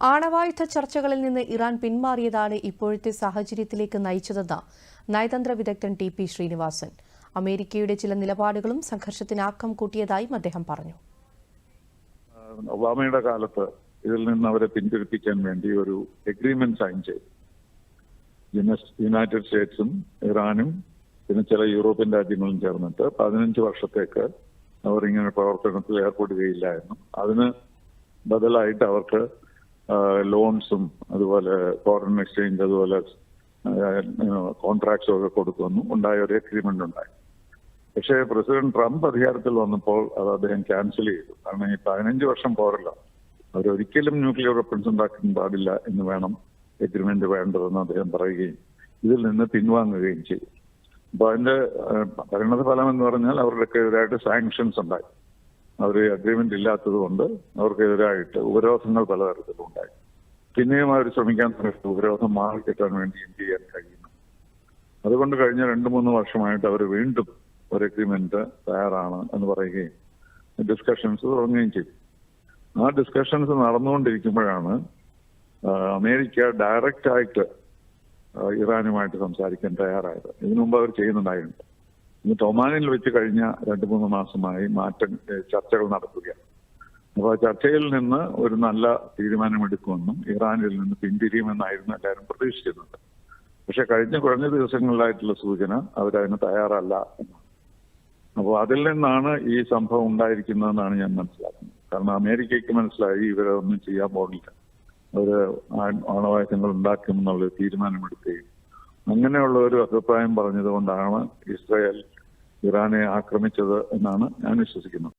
ആണവായുധ ചർച്ചകളിൽ നിന്ന് ഇറാൻ പിന്മാറിയതാണ് ഇപ്പോഴത്തെ സാഹചര്യത്തിലേക്ക് നയിച്ചതെന്ന് നയതന്ത്ര വിദഗ്ധൻ ടി.പി. ശ്രീനിവാസൻ. അമേരിക്കയുടെ ചില നിലപാടുകളും സംഘർഷത്തിന് ആക്കം കൂട്ടിയതായും അദ്ദേഹം പറഞ്ഞു. ഒബാമയുടെ കാലത്ത് ഇതിൽ നിന്ന് അവരെ പിന്തിരിപ്പിക്കാൻ വേണ്ടി ഒരു എഗ്രിമെന്റ് സൈൻ ചെയ്തു. യുണൈറ്റഡ് സ്റ്റേറ്റ്സും ഇറാനും പിന്നെ ചില യൂറോപ്യൻ രാജ്യങ്ങളും ചേർന്നിട്ട് 15 വർഷത്തേക്ക് അവർ ഇങ്ങനെ പ്രവർത്തനത്തിൽ ഏർപ്പെടുകയില്ല എന്നും അതിന് ബദലായിട്ട് അവർക്ക് ലോൺസും അതുപോലെ ഫോറിൻ എക്സ്ചേഞ്ച് അതുപോലെ കോൺട്രാക്ട്സും ഒക്കെ കൊടുക്കുമെന്നും ഉണ്ടായ ഒരു എഗ്രിമെന്റ് ഉണ്ടായി. പക്ഷേ പ്രസിഡന്റ് ട്രംപ് അധികാരത്തിൽ വന്നപ്പോൾ അത് അദ്ദേഹം ക്യാൻസൽ ചെയ്തു. കാരണം ഈ 15 വർഷം പോരല്ലോ, അവരൊരിക്കലും ന്യൂക്ലിയർ വെപ്പൺസ് ഉണ്ടാക്കാൻ പാടില്ല എന്ന് വേണം എഗ്രിമെന്റ് വേണ്ടതെന്ന് അദ്ദേഹം പറയുകയും ഇതിൽ നിന്ന് പിൻവാങ്ങുകയും ചെയ്തു. അപ്പൊ അതിന്റെ പരിണത ഫലം എന്ന് പറഞ്ഞാൽ അവർക്കെതിരായിട്ട് സാങ്ഷൻസ് ഉണ്ടായി. അവർ അഗ്രിമെന്റ് ഇല്ലാത്തത് കൊണ്ട് അവർക്കെതിരായിട്ട് ഉപരോധങ്ങൾ പലതരത്തിലും ഉണ്ടായി. പിന്നെയും അവർ ശ്രമിക്കാൻ തുടങ്ങി ഉപരോധം മാറിക്കിട്ടാൻ വേണ്ടി എന്ത് ചെയ്യാൻ കഴിയുന്നു. അതുകൊണ്ട് കഴിഞ്ഞ 2-3 വർഷമായിട്ട് അവർ വീണ്ടും ഒരു എഗ്രിമെന്റ് തയ്യാറാണ് എന്ന് പറയുകയും ഡിസ്കഷൻസ് തുടങ്ങുകയും ചെയ്തു. ആ ഡിസ്കഷൻസ് നടന്നുകൊണ്ടിരിക്കുമ്പോഴാണ് അമേരിക്ക ഡയറക്റ്റ് ആയിട്ട് ഇറാനുമായിട്ട് സംസാരിക്കാൻ തയ്യാറായത്. ഇതിനു മുമ്പ് അവർ ചെയ്യുന്നുണ്ടായിട്ടുണ്ട്. ഇന്ന് ഒമാനിൽ വെച്ച് കഴിഞ്ഞ 2-3 മാസമായി ചർച്ചകൾ നടക്കുകയാണ്. അപ്പോൾ ആ ചർച്ചയിൽ നിന്ന് ഒരു നല്ല തീരുമാനമെടുക്കുമെന്നും ഇറാനിൽ നിന്ന് പിന്തിരിയുമെന്നായിരുന്നു എല്ലാവരും പ്രതീക്ഷിച്ചിരുന്നത്. പക്ഷെ കുറഞ്ഞ ദിവസങ്ങളിലായിട്ടുള്ള സൂചന അവരതിന് തയ്യാറല്ല എന്നാണ്. അപ്പോൾ അതിൽ നിന്നാണ് ഈ സംഭവം ഉണ്ടായിരിക്കുന്നതെന്നാണ് ഞാൻ മനസ്സിലാക്കുന്നത്. കാരണം അമേരിക്കയ്ക്ക് മനസ്സിലായി ഇവരൊന്നും ചെയ്യാൻ പോകില്ല, അവര് ആണവായുധങ്ങൾ ഉണ്ടാക്കുമെന്നുള്ള തീരുമാനമെടുക്കുകയും അങ്ങനെയുള്ള ഒരു അഭിപ്രായം പറഞ്ഞതുകൊണ്ടാണ് ഇസ്രായേൽ ഇറാനെ ആക്രമിച്ചത് എന്നാണ് ഞാൻ വിശ്വസിക്കുന്നത്.